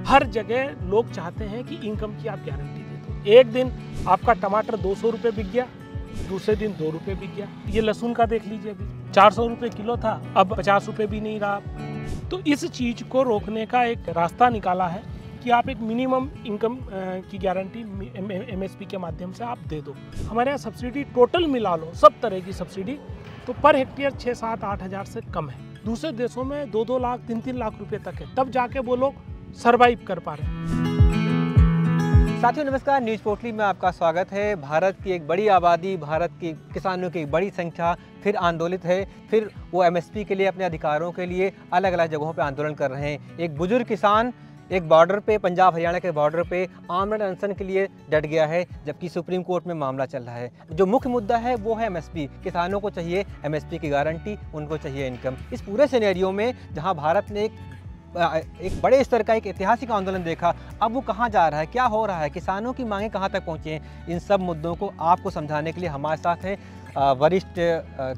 हर जगह लोग चाहते हैं कि इनकम की आप गारंटी दे दो। एक दिन आपका टमाटर 200 रुपये बिक गया, दूसरे दिन 2 रुपये बिक गया। ये लहसुन का देख लीजिए, अभी 400 रुपये किलो था, अब 50 रुपये भी नहीं रहा। तो इस चीज़ को रोकने का एक रास्ता निकाला है कि आप एक मिनिमम इनकम की गारंटी MSP के माध्यम से आप दे दो। हमारे यहाँ सब्सिडी टोटल मिला लो, सब तरह की सब्सिडी, तो पर हेक्टेयर 6-7-8 हज़ार से कम है। दूसरे देशों में 2-2 लाख 3-3 लाख रुपए तक है, तब जाके वो लोग सर्वाइव कर पा रहे हैं। साथियों नमस्कार, न्यूज़ पोर्टली में आपका स्वागत है। भारत की एक बड़ी आबादी, भारत की किसानों की एक बड़ी संख्या फिर आंदोलित है। फिर वो MSP के लिए, अपने अधिकारों के लिए अलग अलग जगहों पे आंदोलन कर रहे हैं। एक बुजुर्ग किसान एक बॉर्डर पे, पंजाब हरियाणा के बॉर्डर पे आमरण अनशन के लिए डट गया है, जबकि सुप्रीम कोर्ट में मामला चल रहा है। जो मुख्य मुद्दा है वो है MSP। किसानों को चाहिए MSP की गारंटी, उनको चाहिए इनकम। इस पूरे सिनेरियो में जहां भारत ने एक बड़े स्तर का एक ऐतिहासिक आंदोलन देखा, अब वो कहाँ जा रहा है, क्या हो रहा है, किसानों की मांगें कहाँ तक पहुँची हैं, इन सब मुद्दों को आपको समझाने के लिए हमारे साथ हैं वरिष्ठ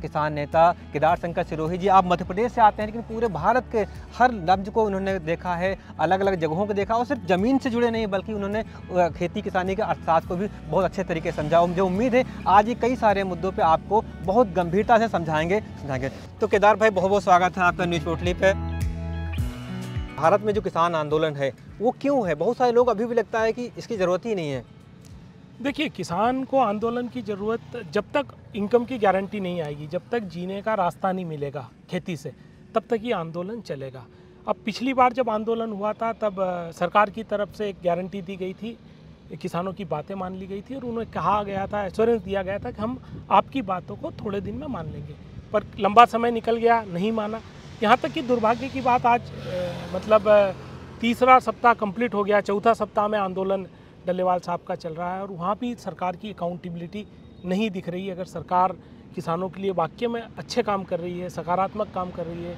किसान नेता केदार शंकर सिरोही जी। आप मध्य प्रदेश से आते हैं, लेकिन पूरे भारत के हर लफ्ज़ को उन्होंने देखा है, अलग अलग जगहों को देखा, और सिर्फ ज़मीन से जुड़े नहीं बल्कि उन्होंने खेती किसानी के अर्थशास्त्र को भी बहुत अच्छे तरीके से समझा। मुझे उम्मीद है आज ये कई सारे मुद्दों पर आपको बहुत गंभीरता से समझाएंगे। तो केदार भाई, बहुत बहुत स्वागत है आपका न्यूज़ पोर्टली पे। भारत में जो किसान आंदोलन है वो क्यों है? बहुत सारे लोग अभी भी लगता है कि इसकी ज़रूरत ही नहीं है। देखिए, किसान को आंदोलन की ज़रूरत जब तक इनकम की गारंटी नहीं आएगी, जब तक जीने का रास्ता नहीं मिलेगा खेती से, तब तक ये आंदोलन चलेगा। अब पिछली बार जब आंदोलन हुआ था तब सरकार की तरफ से एक गारंटी दी गई थी, किसानों की बातें मान ली गई थी और उन्हें कहा गया था, एश्योरेंस दिया गया था कि हम आपकी बातों को थोड़े दिन में मान लेंगे। पर लंबा समय निकल गया, नहीं माना। यहाँ तक कि दुर्भाग्य की बात, आज मतलब तीसरा सप्ताह कंप्लीट हो गया, चौथा सप्ताह में आंदोलन डल्लेवाल साहब का चल रहा है और वहाँ भी सरकार की अकाउंटेबिलिटी नहीं दिख रही है। अगर सरकार किसानों के लिए वाकई में अच्छे काम कर रही है, सकारात्मक काम कर रही है,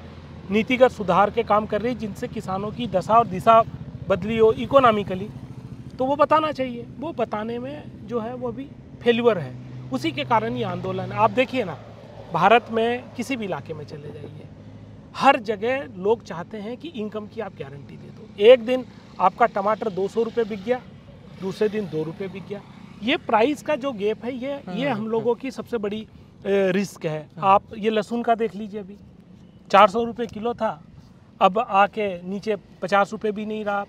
नीतिगत सुधार के काम कर रही है जिनसे किसानों की दशा और दिशा बदली हो इकोनॉमिकली, तो वो बताना चाहिए। वो बताने में जो है वो अभी फेल्यूर है, उसी के कारण ये आंदोलन है। आप देखिए ना, भारत में किसी भी इलाके में चले जाइए, हर जगह लोग चाहते हैं कि इनकम की आप गारंटी दे दो। एक दिन आपका टमाटर 200 रुपये बिक गया, दूसरे दिन 2 रुपये बिक गया। ये प्राइस का जो गैप है, ये हम लोगों की सबसे बड़ी रिस्क है। आप ये लहसुन का देख लीजिए, अभी 400 रुपये किलो था, अब आके नीचे 50 रुपये भी नहीं रहा,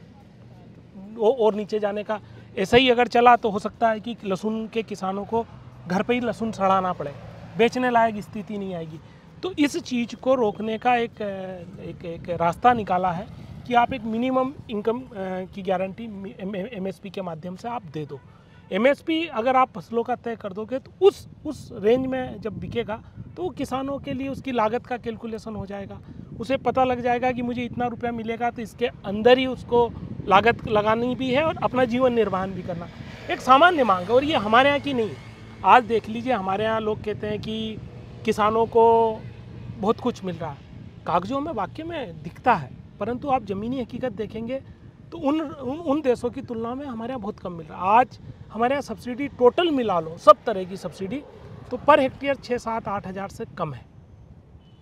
और नीचे जाने का। ऐसा ही अगर चला तो हो सकता है कि लहसुन के किसानों को घर पे ही लहसुन सड़ाना पड़े, बेचने लायक स्थिति नहीं आएगी। तो इस चीज़ को रोकने का एक रास्ता निकाला है कि आप एक मिनिमम इनकम की गारंटी MSP के माध्यम से आप दे दो। MSP अगर आप फसलों का तय कर दोगे तो उस रेंज में जब बिकेगा तो किसानों के लिए उसकी लागत का कैलकुलेशन हो जाएगा। उसे पता लग जाएगा कि मुझे इतना रुपया मिलेगा, तो इसके अंदर ही उसको लागत लगानी भी है और अपना जीवन निर्वाहन भी करना। एक सामान्य मांग है, और ये हमारे यहाँ की नहीं। आज देख लीजिए, हमारे यहाँ लोग कहते हैं कि किसानों को बहुत कुछ मिल रहा है, कागजों में वाकई में दिखता है, परंतु आप ज़मीनी हकीकत देखेंगे तो उन देशों की तुलना में हमारे यहाँ बहुत कम मिल रहा है। आज हमारे यहाँ सब्सिडी टोटल मिला लो, सब तरह की सब्सिडी, तो पर हेक्टेयर 6-7-8 हज़ार से कम है,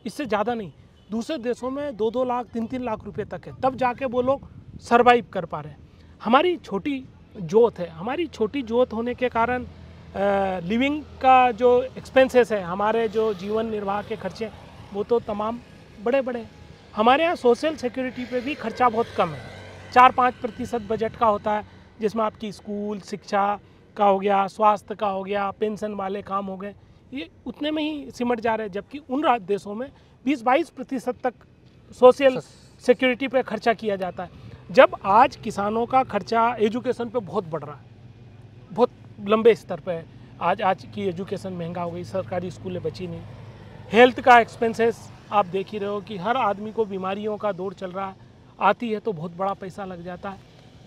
इससे ज़्यादा नहीं। दूसरे देशों में 2-2 लाख 3-3 लाख रुपए तक है, तब जाके वो लोग सर्वाइव कर पा रहे हैं। हमारी छोटी जोत है, हमारी छोटी जोत होने के कारण लिविंग का जो एक्सपेंसेस है, हमारे जो जीवन निर्वाह के खर्चे, वो तो तमाम बड़े बड़े। हमारे यहाँ सोशल सिक्योरिटी पे भी खर्चा बहुत कम है, 4-5% बजट का होता है, जिसमें आपकी स्कूल शिक्षा का हो गया, स्वास्थ्य का हो गया, पेंशन वाले काम हो गए, ये उतने में ही सिमट जा रहे हैं। जबकि उन देशों में 20-22% तक सोशल सिक्योरिटी पे खर्चा किया जाता है। जब आज किसानों का खर्चा एजुकेशन पे बहुत बढ़ रहा है, बहुत लंबे स्तर पे है, आज की एजुकेशन महंगा हो गई, सरकारी स्कूलें बची नहीं, हेल्थ का एक्सपेंसेस आप देख ही रहे हो कि हर आदमी को बीमारियों का दौर चल रहा है, आती है तो बहुत बड़ा पैसा लग जाता है।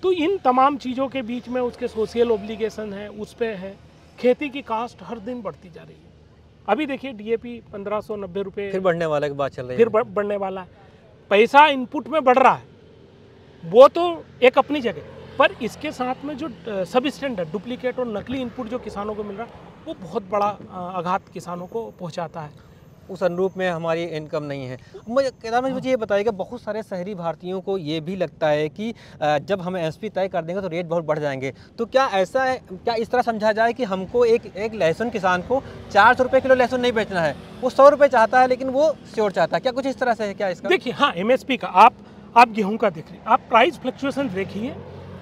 तो इन तमाम चीज़ों के बीच में उसके सोशल ऑब्लिगेशन है, उस पर है। खेती की कास्ट हर दिन बढ़ती जा रही है। अभी देखिए DAP 1590 रुपये, फिर बढ़ने वाला की बात चल रही है, फिर बढ़ने वाला है। पैसा इनपुट में बढ़ रहा है, वो तो एक अपनी जगह, पर इसके साथ में जो सब स्टैंडर्ड डुप्लीकेट और नकली इनपुट जो किसानों को मिल रहा है, वो बहुत बड़ा आघात किसानों को पहुँचाता है। उस अनुरूप में हमारी इनकम नहीं है। मुझे केदार मुझे ये बताइएगा, बहुत सारे शहरी भारतीयों को ये भी लगता है कि जब हम एमएसपी तय कर देंगे तो रेट बहुत बढ़ जाएंगे, तो क्या ऐसा है, क्या इस तरह समझा जाए कि हमको एक लहसुन किसान को 400 रुपये किलो लहसुन नहीं बेचना है, वो 100 रुपये चाहता है लेकिन वो श्योर चाहता है, क्या कुछ इस तरह से है क्या इसका? देखिए, हाँ, एमएसपी का आप गेहूं का देख रहे हैं, आप प्राइस फ्लक्चुएशन देखिए।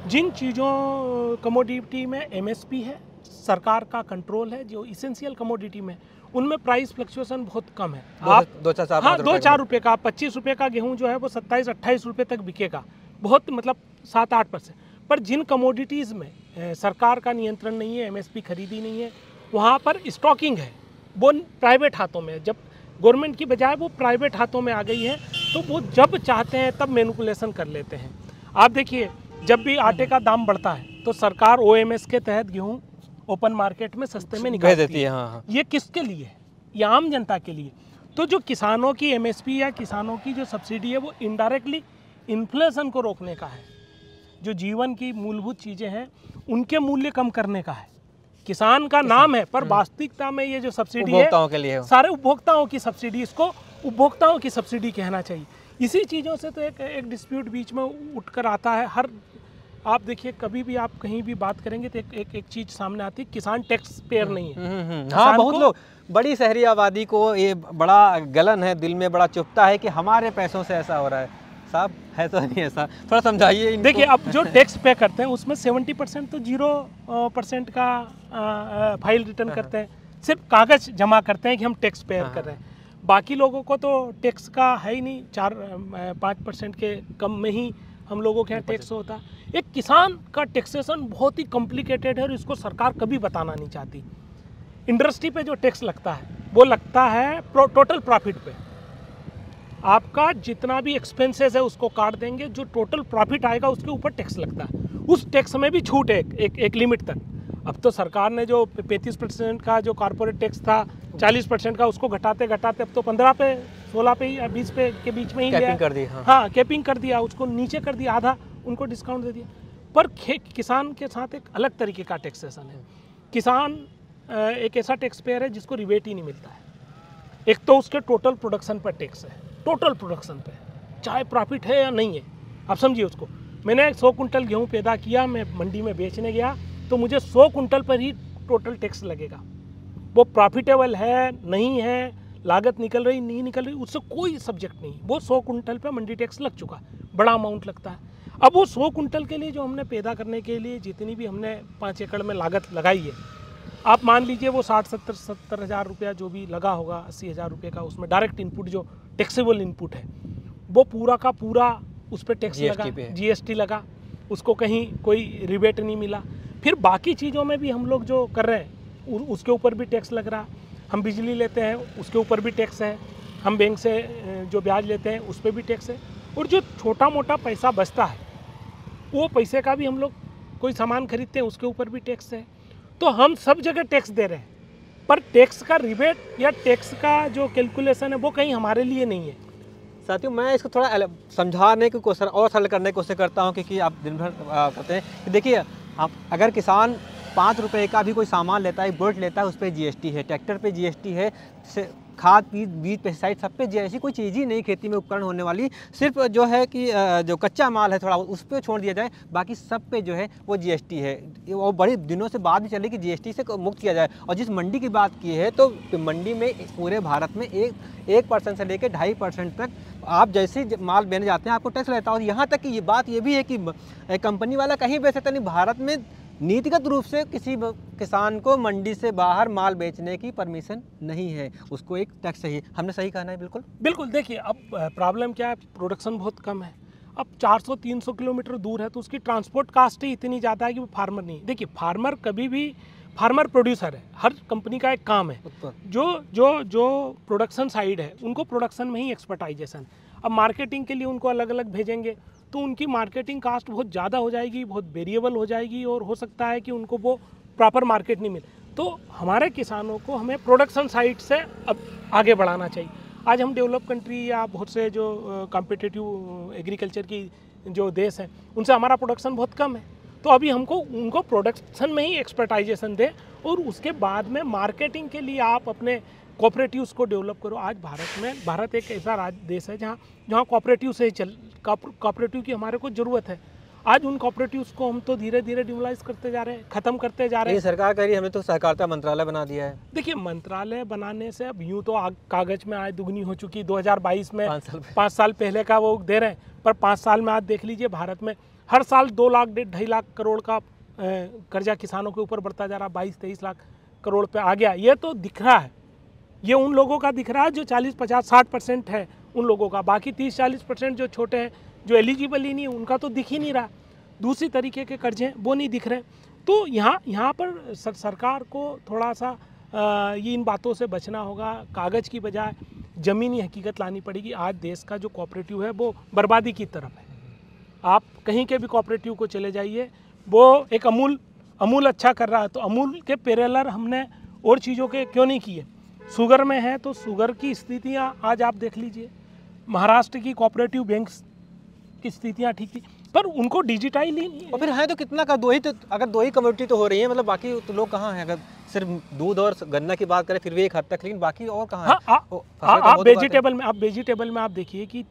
जिन चीज़ों कमोडिटी में एमएसपी है, सरकार का कंट्रोल है, जो इसेंशियल कमोडिटी में उनमें प्राइस फ्लक्चुएशन बहुत कम है। आप 2-4 रुपये का, 25 रुपये का गेहूं जो है वो 27-28 रुपये तक बिकेगा, बहुत मतलब 7-8%। पर जिन कमोडिटीज़ में सरकार का नियंत्रण नहीं है, एमएसपी खरीदी नहीं है, वहाँ पर स्टॉकिंग है, वो प्राइवेट हाथों में। जब गवर्नमेंट की बजाय वो प्राइवेट हाथों में आ गई है, तो वो जब चाहते हैं तब मैनिपुलेशन कर लेते हैं। आप देखिए, जब भी आटे का दाम बढ़ता है तो सरकार ओएमएस के तहत गेहूं ओपन मार्केट में सस्ते में निकाल देती है। हाँ। ये किसके लिए है? ये आम जनता के लिए। तो जो किसानों की एमएसपी या किसानों की जो सब्सिडी है, वो इनडायरेक्टली इन्फ्लेशन को रोकने का है। जो जीवन की मूलभूत चीज़ें हैं उनके मूल्य कम करने का है। किसान का नाम है, पर वास्तविकता में ये जो सब्सिडी है के लिए सारे उपभोक्ताओं की सब्सिडी, इसको उपभोक्ताओं की सब्सिडी कहना चाहिए। इसी चीज़ों से तो एक डिस्प्यूट बीच में उठकर आता है। हर आप देखिए, कभी भी आप कहीं भी बात करेंगे तो एक चीज़ सामने आती है, किसान टैक्स पेयर नहीं है। हाँ, बहुत लोग, बड़ी शहरी आबादी को ये बड़ा गलन है, दिल में बड़ा चुभता है कि हमारे पैसों से ऐसा हो रहा है। साहब, है तो नहीं ऐसा, थोड़ा समझाइए। देखिए, अब जो टैक्स पे करते हैं उसमें 70% तो 0% का फाइल रिटर्न करते हैं, सिर्फ कागज़ जमा करते हैं कि हम टैक्स पेयर कर रहे हैं। बाकी लोगों को तो टैक्स का है ही नहीं, 4-5% के कम में ही हम लोगों के यहाँ टैक्स होता है। एक किसान का टैक्सेशन बहुत ही कॉम्प्लिकेटेड है और इसको सरकार कभी बताना नहीं चाहती। इंडस्ट्री पे जो टैक्स लगता है वो लगता है टोटल प्रॉफिट पे। आपका जितना भी एक्सपेंसेस है उसको काट देंगे, जो टोटल प्रॉफिट आएगा उसके ऊपर टैक्स लगता है। उस टैक्स में भी छूट है एक लिमिट तक। अब तो सरकार ने जो 35% का जो कॉर्पोरेट टैक्स था, 40% का, उसको घटाते घटाते अब तो 15 पे, 16 पे या 20 पे के बीच में ही कैपिंग कर दी। हाँ, कैपिंग कर दिया, उसको नीचे कर दिया, आधा उनको डिस्काउंट दे दिया। पर किसान के साथ एक अलग तरीके का टैक्सेशन है। किसान एक ऐसा टैक्स पेयर है जिसको रिबेट ही नहीं मिलता है। एक तो उसके टोटल प्रोडक्शन पर टैक्स है, टोटल प्रोडक्शन पे, चाहे प्रॉफिट है या नहीं है, आप समझिए उसको। मैंने 100 कुंटल गेहूँ पैदा किया, मैं मंडी में बेचने गया तो मुझे 100 कुंटल पर ही टोटल टैक्स लगेगा। वो प्रॉफिटेबल है नहीं है, लागत निकल रही नहीं निकल रही, उससे कोई सब्जेक्ट नहीं। वो 100 कुंटल पे मंडी टैक्स लग चुका, बड़ा अमाउंट लगता है। अब वो 100 कुंटल के लिए जो हमने पैदा करने के लिए जितनी भी हमने 5 एकड़ में लागत लगाई है, आप मान लीजिए वो 60-70 हज़ार रुपया जो भी लगा होगा, 80 हज़ार रुपये का उसमें डायरेक्ट इनपुट जो टैक्सेबल इनपुट है, वो पूरा का पूरा उस पर टैक्स लगा, जीएसटी लगा, उसको कहीं कोई रिबेट नहीं मिला। फिर बाकी चीज़ों में भी हम लोग जो कर रहे हैं उसके ऊपर भी टैक्स लग रहा। हम बिजली लेते हैं उसके ऊपर भी टैक्स है, हम बैंक से जो ब्याज लेते हैं उस पर भी टैक्स है, और जो छोटा मोटा पैसा बचता है वो पैसे का भी हम लोग कोई सामान खरीदते हैं उसके ऊपर भी टैक्स है। तो हम सब जगह टैक्स दे रहे हैं, पर टैक्स का रिबेट या टैक्स का जो कैलकुलेशन है वो कहीं हमारे लिए नहीं है। साथियों, मैं इसको थोड़ा समझाने की कोशिश और सरल करने की कोशिश करता हूँ, क्योंकि आप दिन भर कहते हैं कि देखिए, आप अगर किसान 5 रुपये का भी कोई सामान लेता है, बोट लेता है, उस पर जीएसटी है, ट्रैक्टर पे जीएसटी है, खाद बीज पेस्टिसाइड सब पे ऐसी कोई चीज़ ही नहीं खेती में उपकरण होने वाली। सिर्फ जो है कि जो कच्चा माल है थोड़ा उस पर छोड़ दिया जाए, बाकी सब पे जो है वो जीएसटी है। वो बड़े दिनों से बात भी चली कि जीएसटी से मुक्त किया जाए। और जिस मंडी की बात की है, तो मंडी में पूरे भारत में 1% से लेकर 2.5% तक आप जैसे माल बेचने जाते हैं आपको टैक्स रहता है। और यहाँ तक कि ये बात ये भी है कि कंपनी वाला कहीं बेच सकता नहीं, भारत में नीतिगत रूप से किसी किसान को मंडी से बाहर माल बेचने की परमिशन नहीं है, उसको एक टैक्स चाहिए। हमने सही कहना है? बिल्कुल बिल्कुल। देखिए, अब प्रॉब्लम क्या है, प्रोडक्शन बहुत कम है। अब 400-300 किलोमीटर दूर है तो उसकी ट्रांसपोर्ट कास्ट ही इतनी ज़्यादा है कि वो फार्मर नहीं। देखिए, फार्मर कभी भी फार्मर प्रोड्यूसर है, हर कंपनी का एक काम है। जो प्रोडक्शन साइड है उनको प्रोडक्शन में ही एक्सपर्टाइजेशन। अब मार्केटिंग के लिए उनको अलग अलग भेजेंगे तो उनकी मार्केटिंग कास्ट बहुत ज़्यादा हो जाएगी, बहुत वेरिएबल हो जाएगी, और हो सकता है कि उनको वो प्रॉपर मार्केट नहीं मिले। तो हमारे किसानों को हमें प्रोडक्शन साइड से अब आगे बढ़ाना चाहिए। आज हम डेवलप कंट्री या बहुत से जो कॉम्पिटिटिव एग्रीकल्चर की जो देश हैं उनसे हमारा प्रोडक्शन बहुत कम है, तो अभी हमको उनको प्रोडक्शन में ही एक्सपर्टाइजेशन दें, और उसके बाद में मार्केटिंग के लिए आप अपने कोऑपरेटिव्स को डेवलप करो। आज भारत एक ऐसा देश है जहाँ कोऑपरेटिव से कोऑपरेटिव की हमारे को ज़रूरत है। आज उन कोऑपरेटिव्स को हम तो धीरे धीरे डिमोलाइज करते जा रहे हैं, ख़त्म करते जा रहे हैं। सरकार कह रही है हमें तो सहकारिता मंत्रालय बना दिया है। देखिए, मंत्रालय बनाने से अब यूँ तो कागज़ में आय दुगनी हो चुकी। 2022 में 5 साल पहले का वो दे रहे हैं, पर 5 साल में आज देख लीजिए भारत में हर साल 2 लाख 2.5 लाख करोड़ का कर्जा किसानों के ऊपर बढ़ता जा रहा। 22-23 लाख करोड़ पे आ गया। ये तो दिख रहा है, ये उन लोगों का दिख रहा है जो 40, 50, 60% है उन लोगों का। बाकी 30-40% जो छोटे हैं, जो एलिजिबल ही नहीं, उनका तो दिख ही नहीं रहा। दूसरी तरीके के कर्जे हैं वो नहीं दिख रहे। तो यहाँ पर सरकार को थोड़ा सा ये इन बातों से बचना होगा। कागज़ की बजाय ज़मीनी हकीकत लानी पड़ेगी। आज देश का जो कोऑपरेटिव है वो बर्बादी की तरफ है। आप कहीं के भी कोऑपरेटिव को चले जाइए, वो एक अमूल अच्छा कर रहा है, तो अमूल के पैरेलल हमने और चीज़ों के क्यों नहीं किए। शुगर में है तो शुगर की स्थितियाँ आज आप देख लीजिए। महाराष्ट्र की कोऑपरेटिव बैंक्स की स्थितियाँ ठीक थी, पर उनको डिजिटाइज ही नहीं है। और फिर है तो कितना का, अगर 2 ही कम्युनिटी तो हो रही है, मतलब बाकी तो लोग कहाँ हैं? अगर सिर्फ दूध और गन्ना की बात करें फिर भी एक हद तक, लेकिन बाकी और कहाँ है? आप वेजिटेबल में आप देखिए कि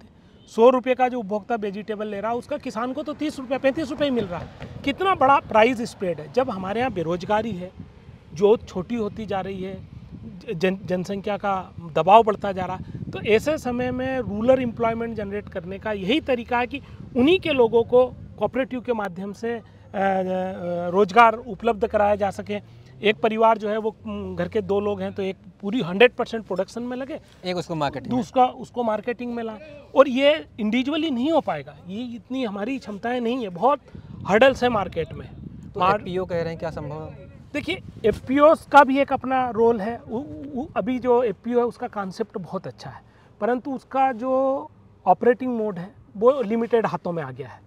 100 रुपये का जो उपभोक्ता वेजिटेबल ले रहा है, उसका किसान को तो 30 रुपये 35 रुपये ही मिल रहा है। कितना बड़ा प्राइस स्प्रेड है। जब हमारे यहाँ बेरोजगारी है जो छोटी होती जा रही है, जनसंख्या का दबाव बढ़ता जा रहा है, तो ऐसे समय में रूरल एम्प्लॉयमेंट जनरेट करने का यही तरीका है कि उन्हीं के लोगों को कोऑपरेटिव के माध्यम से रोजगार उपलब्ध कराया जा सके। एक परिवार जो है वो घर के 2 लोग हैं तो एक पूरी 100% प्रोडक्शन में लगे, एक उसको मार्केटिंग, दूसरा उसको मार्केटिंग में लाए। और ये इंडिविजुअली नहीं हो पाएगा, ये इतनी हमारी क्षमताएं नहीं है, बहुत हर्डल्स है मार्केट में। तो एफपीओ कह रहे हैं, क्या संभव है? देखिए, एफपीओस का भी एक अपना रोल है। अभी जो एफपीओ है उसका कॉन्सेप्ट बहुत अच्छा है, परंतु उसका जो ऑपरेटिंग मोड है वो लिमिटेड हाथों में आ गया है।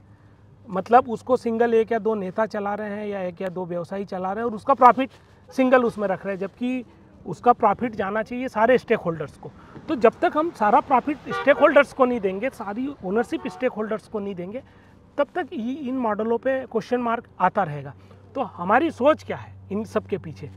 मतलब उसको सिंगल 1 या 2 नेता चला रहे हैं या 1 या 2 व्यवसायी चला रहे हैं और उसका प्रॉफिट सिंगल उसमें रख रहे हैं, जबकि उसका प्रॉफिट जाना चाहिए सारे स्टेक होल्डर्स को। तो जब तक हम सारा प्रॉफिट स्टेक होल्डर्स को नहीं देंगे, सारी ओनरशिप स्टेक होल्डर्स को नहीं देंगे, तब तक इन मॉडलों पे क्वेश्चन मार्क आता रहेगा। तो हमारी सोच क्या है इन सब के पीछे,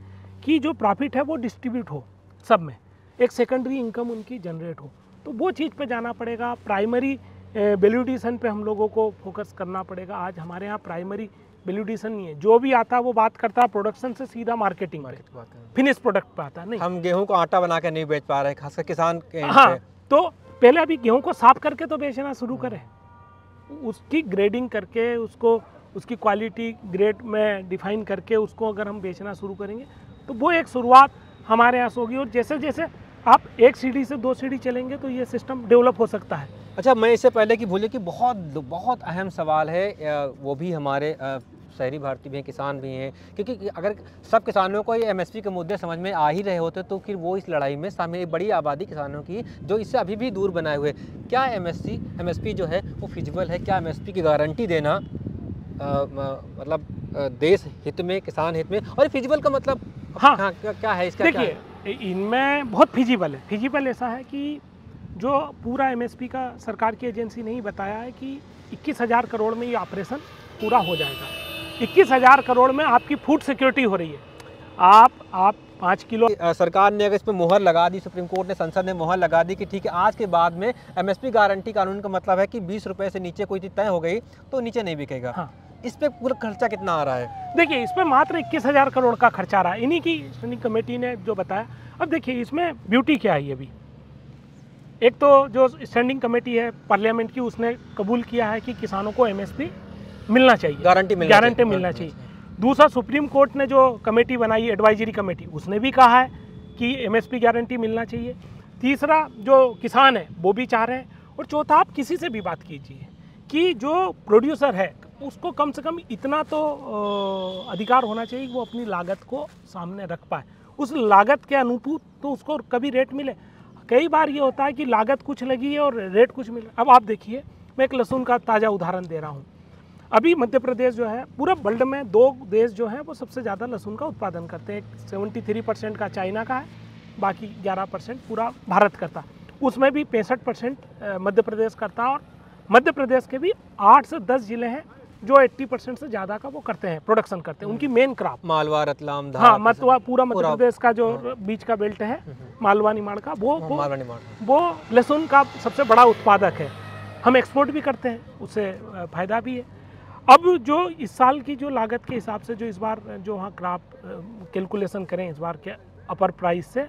कि जो प्रॉफिट है वो डिस्ट्रीब्यूट हो सब में, एक सेकेंडरी इनकम उनकी जनरेट हो। तो वो चीज़ पे जाना पड़ेगा। प्राइमरी वैल्यू एडिशन पे हम लोगों को फोकस करना पड़ेगा। आज हमारे यहाँ प्राइमरी वैल्यू एडिशन नहीं है। जो भी आता है वो बात करता है प्रोडक्शन से सीधा मार्केटिंग फिनिश प्रोडक्ट पे आता है। नहीं, हम गेहूं को आटा बना के नहीं बेच पा रहे हैं, खासकर किसान के। हाँ, तो पहले अभी गेहूं को साफ करके तो बेचना शुरू करें, उसकी ग्रेडिंग करके, उसको उसकी क्वालिटी ग्रेड में डिफाइन करके उसको अगर हम बेचना शुरू करेंगे तो वो एक शुरुआत हमारे यहाँ से होगी। और जैसे जैसे आप 1 सीढ़ी से 2 सीढ़ी चलेंगे तो ये सिस्टम डेवलप हो सकता है। अच्छा, मैं इससे पहले कि भूले कि बहुत अहम सवाल है, वो भी हमारे शहरी भारतीय भी हैं, किसान भी हैं, क्योंकि अगर सब किसानों को ये एमएसपी के मुद्दे समझ में आ ही रहे होते तो फिर वो इस लड़ाई में शामिल, एक बड़ी आबादी किसानों की जो इससे अभी भी दूर बनाए हुए। क्या एमएसपी जो है वो फिजिबल है? क्या एमएसपी की गारंटी देना मतलब देश हित में, किसान हित में, और फिजिबल का मतलब हाँ क्या है इसका? देखिए, इनमें बहुत फिजिबल है। फिजिबल ऐसा है कि जो पूरा एमएसपी का सरकार की एजेंसी ने ही बताया है कि 21,000 करोड़ में ये ऑपरेशन पूरा हो जाएगा। 21,000 करोड़ में आपकी फूड सिक्योरिटी हो रही है। आप 5 किलो, सरकार ने अगर इस पर मोहर लगा दी, सुप्रीम कोर्ट ने, संसद ने मोहर लगा दी कि ठीक है आज के बाद में एमएसपी गारंटी कानून का मतलब है कि 20 रुपये से नीचे कोई चीज़ तय हो गई तो नीचे नहीं बिकेगा। हाँ। इस पे पूरा खर्चा कितना आ रहा है? देखिए, इस पे मात्र 21,000 करोड़ का खर्चा आ रहा है, इन्हीं की स्टैंडिंग कमेटी ने जो बताया। अब देखिए इसमें ब्यूटी क्या है, अभी एक तो जो स्टैंडिंग कमेटी है पार्लियामेंट की, उसने कबूल किया है कि किसानों को एमएसपी मिलना चाहिए, गारंटी मिलना चाहिए। दूसरा, सुप्रीम कोर्ट ने जो कमेटी बनाई, एडवाइजरी कमेटी, उसने भी कहा है कि एमएसपी गारंटी मिलना चाहिए। तीसरा, जो किसान है वो भी चाह रहे हैं। और चौथा, आप किसी से भी बात कीजिए कि जो प्रोड्यूसर है उसको कम से कम इतना तो अधिकार होना चाहिए कि वो अपनी लागत को सामने रख पाए, उस लागत के अनुरूप तो उसको कभी रेट मिले। कई बार ये होता है कि लागत कुछ लगी है और रेट कुछ मिले। अब आप देखिए, मैं एक लहसुन का ताज़ा उदाहरण दे रहा हूँ। अभी मध्य प्रदेश जो है, पूरा वर्ल्ड में 2 देश जो हैं वो सबसे ज़्यादा लहसुन का उत्पादन करते हैं। 73% का चाइना का है, बाकी 11% पूरा भारत करता। उसमें भी 65% मध्य प्रदेश करता। और मध्य प्रदेश के भी 8 से 10 ज़िले हैं जो 80% से ज़्यादा का वो करते हैं, प्रोडक्शन करते हैं, उनकी मेन क्रॉप। मालवा, रतलाम, हाँ, मतलब पूरा मध्य प्रदेश का जो बीच का बेल्ट है, मालवा निमाड़ का, वो लहसुन का सबसे बड़ा उत्पादक है। हम एक्सपोर्ट भी करते हैं, उससे फायदा भी है। अब जो इस साल की जो लागत के हिसाब से जो इस बार जो वहाँ क्रॉप कैलकुलेशन करें इस बार के अपर प्राइस से,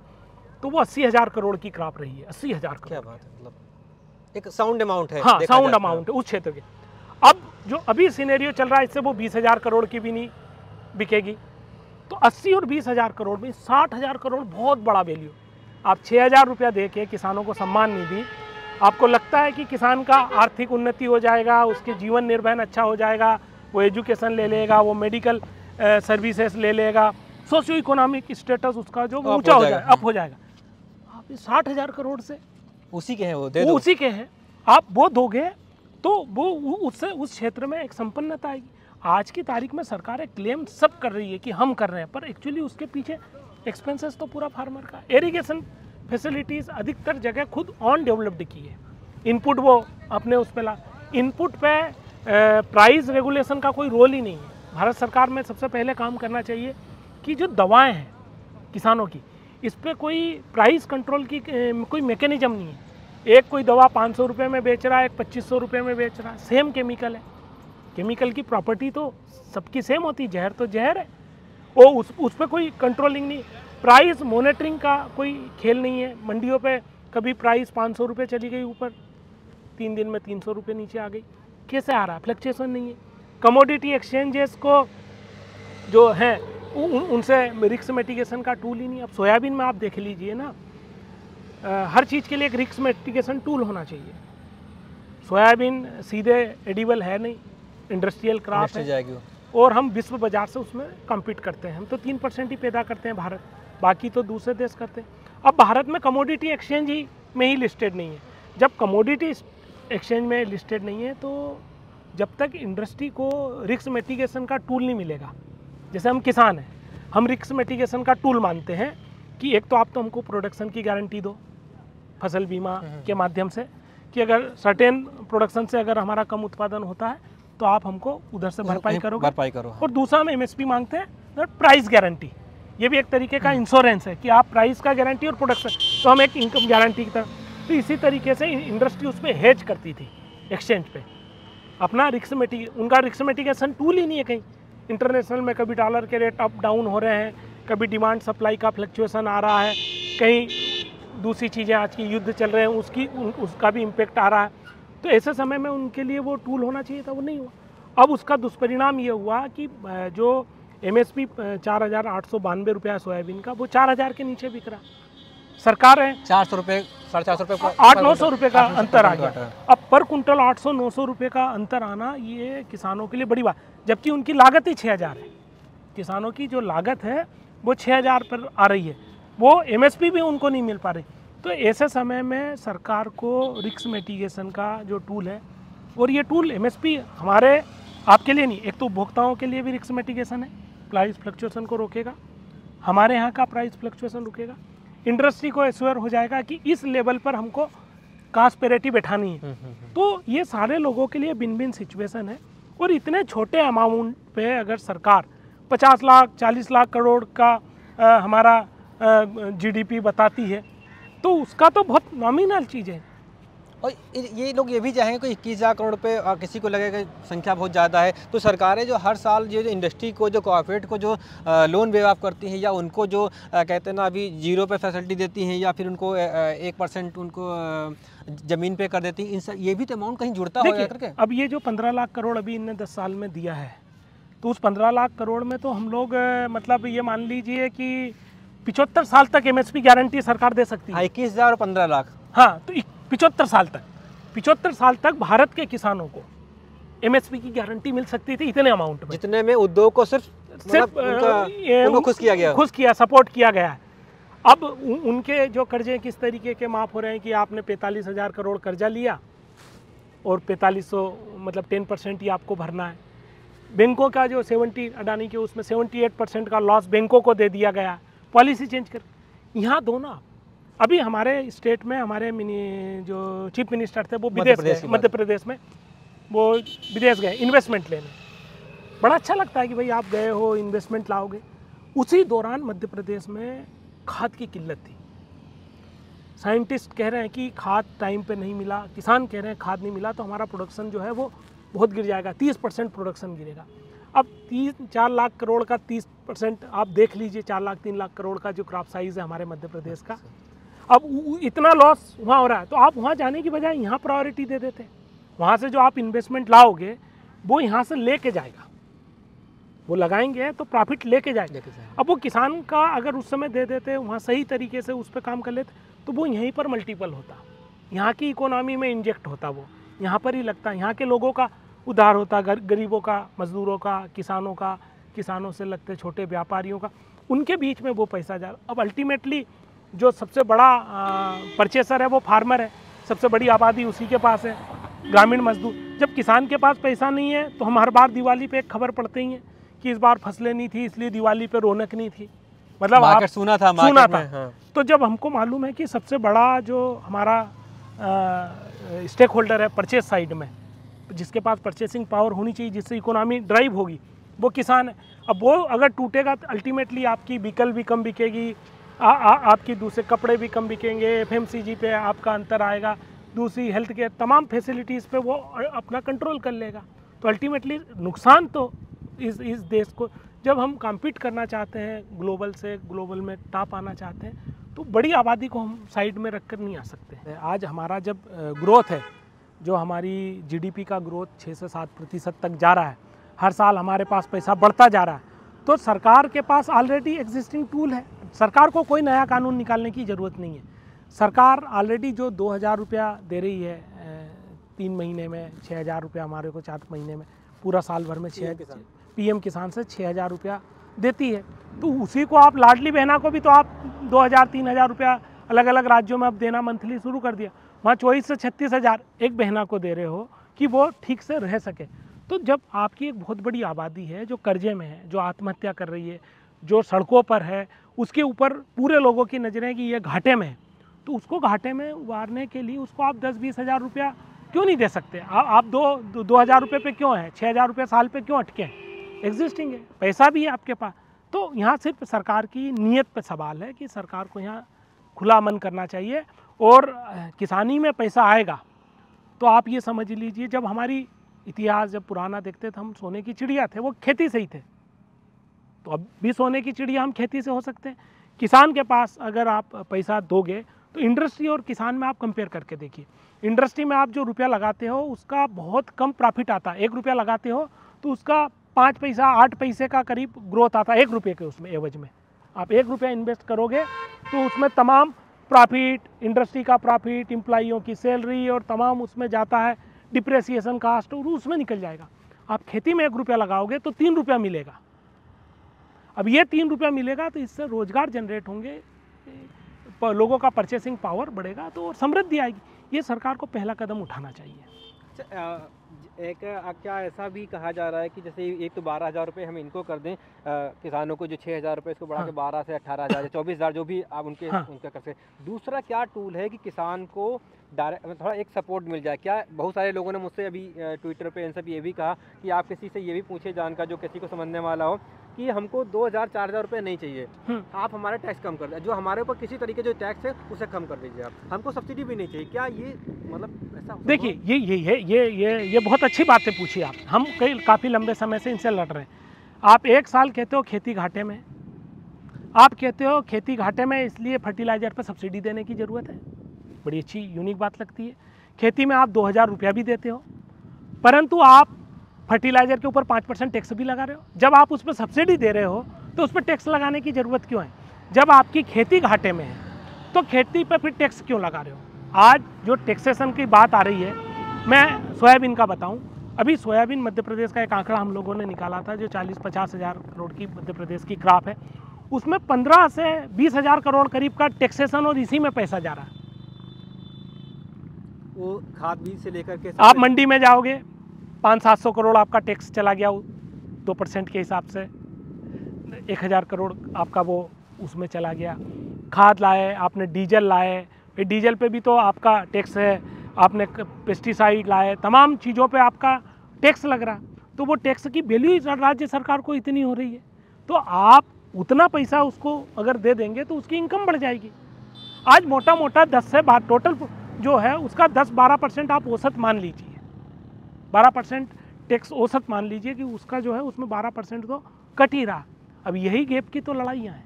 तो वो 80,000 करोड़ की क्रॉप रही है। 80,000 करोड़, क्या बात है, मतलब एक साउंड अमाउंट है। हाँ, साउंड अमाउंट है उस क्षेत्र के। अब जो अभी सिनेरियो चल रहा है, इससे वो 20,000 करोड़ की भी नहीं बिकेगी। तो 80 और 20,000 करोड़ में 60,000 करोड़ बहुत बड़ा वैल्यू। आप 6,000 रुपया दे के किसानों को सम्मान निधि, आपको लगता है कि किसान का आर्थिक उन्नति हो जाएगा, उसके जीवन निर्वहन अच्छा हो जाएगा, वो एजुकेशन ले लेगा, वो मेडिकल सर्विसेज ले लेगा, सोशियो इकोनॉमिक स्टेटस उसका जो ऊंचा हो जाएगा, अप हो जाएगा। आप 60,000 करोड़ से उसी के हैं, वो दे दो, उसी के हैं, आप वो दोगे तो वो उससे उस क्षेत्र में एक संपन्नता आएगी। आज की तारीख में सरकारें क्लेम सब कर रही है कि हम कर रहे हैं, पर एक्चुअली उसके पीछे एक्सपेंसेस तो पूरा फार्मर का। इरिगेशन फैसिलिटीज़ अधिकतर जगह खुद ऑन डेवलप्ड की है, इनपुट वो अपने उस पर ला, इनपुट पे प्राइस रेगुलेशन का कोई रोल ही नहीं है। भारत सरकार में सबसे पहले काम करना चाहिए कि जो दवाएं हैं किसानों की, इस पर कोई प्राइस कंट्रोल की कोई मैकेनिज्म नहीं है। एक कोई दवा 500 रुपये में बेच रहा है, एक 2500 रुपये में बेच रहा है, सेम केमिकल है। केमिकल की प्रॉपर्टी तो सबकी सेम होती है, जहर तो जहर है, वो उस पर कोई कंट्रोलिंग नहीं। प्राइस मॉनिटरिंग का कोई खेल नहीं है। मंडियों पे कभी प्राइस 500 रुपये चली गई ऊपर, 3 दिन में 300 रुपये नीचे आ गई, कैसे आ रहा है? फ्लक्चुएशन नहीं है। कमोडिटी एक्सचेंजेस को जो हैं उनसे रिस्क मिटिगेशन का टूल ही नहीं। अब सोयाबीन में आप देख लीजिए ना, हर चीज़ के लिए एक रिस्क मिटिगेशन टूल होना चाहिए। सोयाबीन सीधे एडिबल है नहीं, इंडस्ट्रियल क्रॉप है, और हम विश्व बाजार से उसमें कम्पीट करते हैं। हम तो 3% ही पैदा करते हैं भारत, बाकी तो दूसरे देश करते हैं। अब भारत में कमोडिटी एक्सचेंज ही में ही लिस्टेड नहीं है। जब कमोडिटी एक्सचेंज में लिस्टेड नहीं है, तो जब तक इंडस्ट्री को रिस्क मिटिगेशन का टूल नहीं मिलेगा, जैसे हम किसान हैं, हम रिस्क मिटिगेशन का टूल मानते हैं कि एक तो आप तो हमको प्रोडक्शन की गारंटी दो फसल बीमा के माध्यम से, कि अगर सर्टेन प्रोडक्शन से अगर हमारा कम उत्पादन होता है तो आप हमको उधर से भरपाई करो। और दूसरा हम एमएसपी मांगते हैं, प्राइस गारंटी। ये भी एक तरीके का इंश्योरेंस है कि आप प्राइस का गारंटी और प्रोडक्शन, तो हम एक इनकम गारंटी की तरह। तो इसी तरीके से इंडस्ट्री उस पर हेज करती थी एक्सचेंज पे अपना उनका रिस्क मिटिगेशन टूल ही नहीं है कहीं। इंटरनेशनल में कभी डॉलर के रेट अप डाउन हो रहे हैं, कभी डिमांड सप्लाई का फ्लक्चुएशन आ रहा है, कहीं दूसरी चीज़ें आज की युद्ध चल रहे हैं उसका भी इम्पेक्ट आ रहा है। तो ऐसे समय में उनके लिए वो टूल होना चाहिए था, वो नहीं हुआ। अब उसका दुष्परिणाम ये हुआ कि जो एमएसपी 4,892 रुपया सोयाबीन का, वो 4,000 के नीचे बिक रहा। सरकार है 400 रुपये, 450 रुपये, 800-900 रुपये का अंतर आ गया। अब पर कुंटल 800-900 रुपये का अंतर आना, ये किसानों के लिए बड़ी बात, जबकि उनकी लागत ही 6,000 है। किसानों की जो लागत है वो 6,000 पर आ रही है, वो एमएसपी भी उनको नहीं मिल पा रही। तो ऐसे समय में सरकार को रिस्क मिटिगेशन का जो टूल है, और ये टूल एमएसपी हमारे आपके लिए नहीं, एक तो उपभोक्ताओं के लिए भी रिस्क मिटिगेशन है, प्राइस फ्लक्चुएशन को रोकेगा, हमारे यहाँ का प्राइस फ्लक्चुएशन रुकेगा, इंडस्ट्री को एश्योर हो जाएगा कि इस लेवल पर हमको कास्ट पैरिटी बैठानी है। तो ये सारे लोगों के लिए विन विन सिचुएशन है। और इतने छोटे अमाउंट पे अगर सरकार 50 लाख 40 लाख करोड़ का हमारा जीडीपी बताती है, तो उसका तो बहुत नॉमिनल चीज़ है। और ये लोग ये भी चाहेंगे कि 21,000 करोड़ रुपये, किसी को लगेगा संख्या बहुत ज़्यादा है, तो सरकारें जो हर साल जो इंडस्ट्री को, जो कॉर्पोरेट को जो लोन वेव ऑफ करती हैं, या उनको जो कहते हैं ना अभी 0 पे फैसिलिटी देती हैं, या फिर उनको 1% उनको ज़मीन पे कर देती हैं, ये भी तो अमाउंट कहीं जुड़ता हो करके। अब ये जो 15 लाख करोड़ अभी इनने 10 साल में दिया है, तो उस 15 लाख करोड़ में तो हम लोग मतलब ये मान लीजिए कि 75 साल तक एमएसपी गारंटी सरकार दे सकती है। 21,000 और 15 लाख, हाँ, तो 75 साल तक भारत के किसानों को एमएसपी की गारंटी मिल सकती थी इतने अमाउंट में, जितने में उद्योग को सिर्फ उनको खुश किया सपोर्ट किया गया है। अब उनके जो कर्जे किस तरीके के माफ़ हो रहे हैं कि आपने 45,000 करोड़ कर्जा लिया और 4500 मतलब 10% ही आपको भरना है। बैंकों का जो 70 अडानी के उसमें 78% का लॉस बैंकों को दे दिया गया, पॉलिसी चेंज कर। यहाँ दोनों अभी हमारे स्टेट में हमारे जो चीफ मिनिस्टर थे वो विदेश में, मध्य प्रदेश में, वो विदेश गए इन्वेस्टमेंट लेने, बड़ा अच्छा लगता है कि भाई आप गए हो इन्वेस्टमेंट लाओगे। उसी दौरान मध्य प्रदेश में खाद की किल्लत थी। साइंटिस्ट कह रहे हैं कि खाद टाइम पे नहीं मिला, किसान कह रहे हैं खाद नहीं मिला तो हमारा प्रोडक्शन जो है वो बहुत गिर जाएगा, 30% प्रोडक्शन गिरेगा। अब 3-4 लाख करोड़ का 30% आप देख लीजिए, 4 लाख 3 लाख करोड़ का जो क्रॉप साइज़ है हमारे मध्य प्रदेश का, अब इतना लॉस वहाँ हो रहा है। तो आप वहाँ जाने की बजाय यहाँ प्रायोरिटी दे देते। वहाँ से जो आप इन्वेस्टमेंट लाओगे वो यहाँ से लेके जाएगा, वो लगाएंगे तो प्रॉफिट लेके जाएंगे। अब वो किसान का अगर उस समय दे देते, वहाँ सही तरीके से उस पर काम कर लेते तो वो यहीं पर मल्टीपल होता, यहाँ की इकोनॉमी में इंजेक्ट होता, वो यहाँ पर ही लगता, यहाँ के लोगों का उद्धार होता, गरीबों का, मजदूरों का, किसानों का, किसानों से लगते छोटे व्यापारियों का, उनके बीच में वो पैसा जा। अब अल्टीमेटली जो सबसे बड़ा परचेसर है वो फार्मर है, सबसे बड़ी आबादी उसी के पास है, ग्रामीण मजदूर। जब किसान के पास पैसा नहीं है तो हम हर बार दिवाली पे एक खबर पढ़ते ही हैं कि इस बार फसलें नहीं थी इसलिए दिवाली पे रौनक नहीं थी, मतलब मार्केट सुना था। हाँ। तो जब हमको मालूम है कि सबसे बड़ा जो हमारा स्टेक होल्डर है परचेज साइड में, जिसके पास परचेसिंग पावर होनी चाहिए, जिससे इकोनॉमी ड्राइव होगी, वो किसान है। अब वो अगर टूटेगा तो अल्टीमेटली आपकी व्हीकल भी कम बिकेगी, आपकी दूसरे कपड़े भी कम बिकेंगे, FMCG पे आपका अंतर आएगा, दूसरी हेल्थ केयर तमाम फैसिलिटीज़ पे वो अपना कंट्रोल कर लेगा। तो अल्टीमेटली नुकसान तो इस देश को, जब हम कम्पीट करना चाहते हैं ग्लोबल से, ग्लोबल में टॉप आना चाहते हैं, तो बड़ी आबादी को हम साइड में रख कर नहीं आ सकते। आज हमारा जब ग्रोथ है, जो हमारी GDP का ग्रोथ 6 से 7% तक जा रहा है, हर साल हमारे पास पैसा बढ़ता जा रहा है, तो सरकार के पास ऑलरेडी एग्जिस्टिंग टूल है। सरकार को कोई नया कानून निकालने की ज़रूरत नहीं है। सरकार ऑलरेडी जो 2000 रुपया दे रही है 3 महीने में, 6000 रुपया हमारे को 4 महीने में, पूरा साल भर में PM किसान से 6000 रुपया देती है, तो उसी को आप लाडली बहना को भी तो आप 2000-3000 रुपया अलग अलग राज्यों में अब देना मंथली शुरू कर दिया। वहाँ 24 से 36,000 एक बहना को दे रहे हो कि वो ठीक से रह सके। तो जब आपकी एक बहुत बड़ी आबादी है जो कर्जे में है, जो आत्महत्या कर रही है, जो सड़कों पर है, उसके ऊपर पूरे लोगों की नज़रें कि ये घाटे में है, तो उसको घाटे में उबारने के लिए उसको आप 10-20 हज़ार रुपया क्यों नहीं दे सकते? आप 2,000 रुपये पे क्यों है, 6,000 रुपये साल पे क्यों अटके हैं? एग्जिस्टिंग है, पैसा भी है आपके पास। तो यहाँ सिर्फ सरकार की नीयत पे सवाल है कि सरकार को यहाँ खुला मन करना चाहिए, और किसानी में पैसा आएगा तो आप ये समझ लीजिए, जब हमारी इतिहास जब पुराना देखते थे, हम सोने की चिड़िया थे, वो खेती से ही थे, तो अब भी सोने की चिड़िया हम खेती से हो सकते हैं। किसान के पास अगर आप पैसा दोगे तो इंडस्ट्री और किसान में आप कंपेयर करके देखिए, इंडस्ट्री में आप जो रुपया लगाते हो उसका बहुत कम प्रॉफिट आता है। 1 रुपया लगाते हो तो उसका 5 पैसा 8 पैसे का करीब ग्रोथ आता है 1 रुपये के उसमें एवज में। आप 1 रुपया इन्वेस्ट करोगे तो उसमें तमाम प्रॉफिट, इंडस्ट्री का प्रॉफिट, एम्प्लॉइयों की सैलरी और तमाम उसमें जाता है, डिप्रेसिएशन कास्ट, और उसमें निकल जाएगा। आप खेती में 1 रुपया लगाओगे तो 3 रुपया मिलेगा। अब ये 3 रुपया मिलेगा तो इससे रोजगार जनरेट होंगे, लोगों का परचेसिंग पावर बढ़ेगा, तो समृद्धि आएगी। ये सरकार को पहला कदम उठाना चाहिए। एक क्या ऐसा भी कहा जा रहा है कि जैसे एक तो 12,000 रुपये हम इनको कर दें, किसानों को जो 6,000 रुपये इसको बढ़ा के 12 से 18,000 या 24,000 जो भी आप उनका कर सकते। दूसरा क्या टूल है कि किसान को डायरेक्ट थोड़ा एक सपोर्ट मिल जाए? क्या बहुत सारे लोगों ने मुझसे अभी ट्विटर पे इन सब ये भी कहा कि आप किसी से ये भी पूछे जानकार जो किसी को समझने वाला हो कि हमको 2,000-4,000 रुपये नहीं चाहिए, आप हमारा टैक्स कम कर दें, जो हमारे ऊपर किसी तरीके जो टैक्स है उसे कम कर दीजिए, आप हमको सब्सिडी भी नहीं चाहिए। क्या ये मतलब ऐसा? देखिए ये बहुत अच्छी बातें पूछी आप। हम काफ़ी लंबे समय से इनसे लड़ रहे हैं। आप 1 साल कहते हो खेती घाटे में, आप कहते हो खेती घाटे में इसलिए फर्टिलाइज़र पर सब्सिडी देने की ज़रूरत है, बड़ी अच्छी यूनिक बात लगती है। खेती में आप 2,000 रुपया भी देते हो, परंतु आप फर्टिलाइज़र के ऊपर 5% टैक्स भी लगा रहे हो। जब आप उस पर सब्सिडी दे रहे हो तो उस पर टैक्स लगाने की ज़रूरत क्यों है? जब आपकी खेती घाटे में है तो खेती पर फिर टैक्स क्यों लगा रहे हो? आज जो टैक्सेशन की बात आ रही है, मैं सोयाबीन का बताऊं, अभी सोयाबीन मध्य प्रदेश का एक आंकड़ा हम लोगों ने निकाला था जो 40-50 हज़ार करोड़ की मध्य प्रदेश की क्रॉप है, उसमें 15 से 20 हज़ार करोड़ करीब का टैक्सेशन और इसी में पैसा जा रहा है। वो खाद बीज से लेकर के आप मंडी में जाओगे 500-700 करोड़ आपका टैक्स चला गया 2% के हिसाब से, 1,000 करोड़ आपका वो उसमें चला गया। खाद लाए आपने, डीजल लाए, फिर डीजल पे भी तो आपका टैक्स है, आपने पेस्टिसाइड लाए, तमाम चीज़ों पे आपका टैक्स लग रहा, तो वो टैक्स की वैल्यू राज्य सरकार को इतनी हो रही है, तो आप उतना पैसा उसको अगर दे देंगे तो उसकी इनकम बढ़ जाएगी। आज मोटा मोटा 10 से 12 टोटल जो है उसका 10-12% आप औसत मान लीजिए, 12% टैक्स औसत मान लीजिए कि उसका जो है उसमें 12% तो कट ही रहा। अब यही गैप की तो लड़ाइयाँ हैं।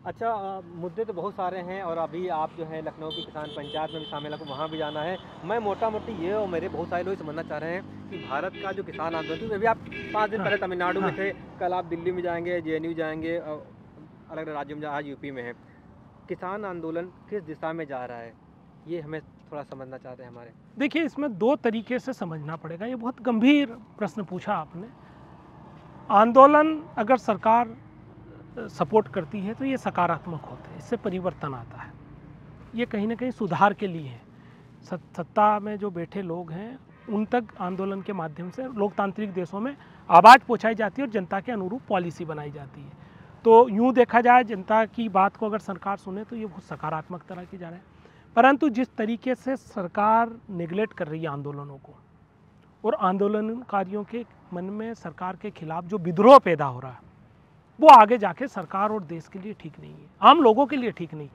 अच्छा, मुद्दे तो बहुत सारे हैं और अभी आप जो है लखनऊ की किसान पंचायत में भी शामिल आपको वहाँ भी जाना है। मैं मोटा मोटी ये और मेरे बहुत सारे लोग समझना चाह रहे हैं कि भारत का जो किसान आंदोलन, अभी आप 5 दिन पहले तमिलनाडु में थे, कल आप दिल्ली में जाएंगे, JNU जाएंगे, अलग अलग राज्यों में, आज यूपी में है। किसान आंदोलन किस दिशा में जा रहा है, ये हमें थोड़ा समझना चाहते हैं हमारे। देखिए, इसमें 2 तरीके से समझना पड़ेगा। ये बहुत गंभीर प्रश्न पूछा आपने। आंदोलन अगर सरकार सपोर्ट करती है तो ये सकारात्मक होते हैं, इससे परिवर्तन आता है, ये कहीं ना कहीं सुधार के लिए है। सत्ता में जो बैठे लोग हैं उन तक आंदोलन के माध्यम से लोकतांत्रिक देशों में आवाज़ पहुंचाई जाती है और जनता के अनुरूप पॉलिसी बनाई जाती है। तो यूँ देखा जाए, जनता की बात को अगर सरकार सुने तो ये बहुत सकारात्मक तरह की जा रहा है। परंतु जिस तरीके से सरकार निगलेक्ट कर रही है आंदोलनों को और आंदोलनकारियों के मन में सरकार के खिलाफ जो विद्रोह पैदा हो रहा है, वो आगे जाके सरकार और देश के लिए ठीक नहीं है, आम लोगों के लिए ठीक नहीं।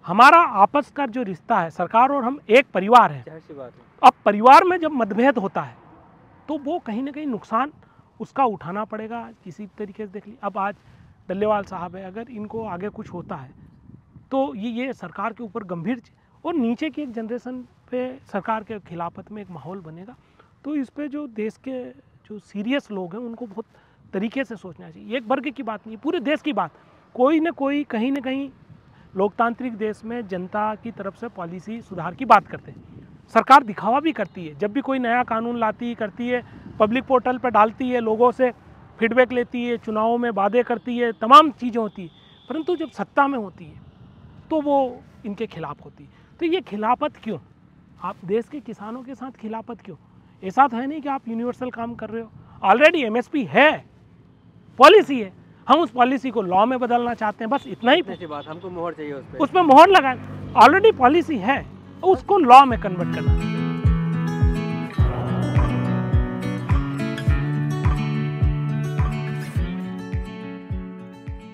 हमारा आपस का जो रिश्ता है, सरकार और हम एक परिवार है। जाहिर सी बात है। अब परिवार में जब मतभेद होता है तो वो कहीं ना कहीं नुकसान उसका उठाना पड़ेगा किसी तरीके से। देख ली, अब आज डल्लेवाल साहब है, अगर इनको आगे कुछ होता है तो ये सरकार के ऊपर गंभीर और नीचे की एक जनरेशन पे सरकार के खिलाफत में एक माहौल बनेगा। तो इस पे जो देश के जो सीरियस लोग हैं उनको बहुत तरीके से सोचना चाहिए। एक वर्ग की बात नहीं, पूरे देश की बात। कोई ना कोई कहीं ना कहीं लोकतांत्रिक देश में जनता की तरफ से पॉलिसी सुधार की बात करते हैं। सरकार दिखावा भी करती है, जब भी कोई नया कानून लाती करती है, पब्लिक पोर्टल पर डालती है, लोगों से फीडबैक लेती है, चुनावों में वादे करती है, तमाम चीज़ें होती है। परंतु जब सत्ता में होती है तो वो इनके खिलाफ होती है। तो ये खिलाफत क्यों? आप देश के किसानों के साथ खिलाफत क्यों? ऐसा तो है नहीं कि आप यूनिवर्सल काम कर रहे हो। ऑलरेडी MSP है, पॉलिसी है, हम उस पॉलिसी को लॉ में बदलना चाहते हैं, बस इतना ही बात। हमको मोहर चाहिए उस पर मोहर लगाए। ऑलरेडी पॉलिसी है, उसको लॉ में कन्वर्ट करना।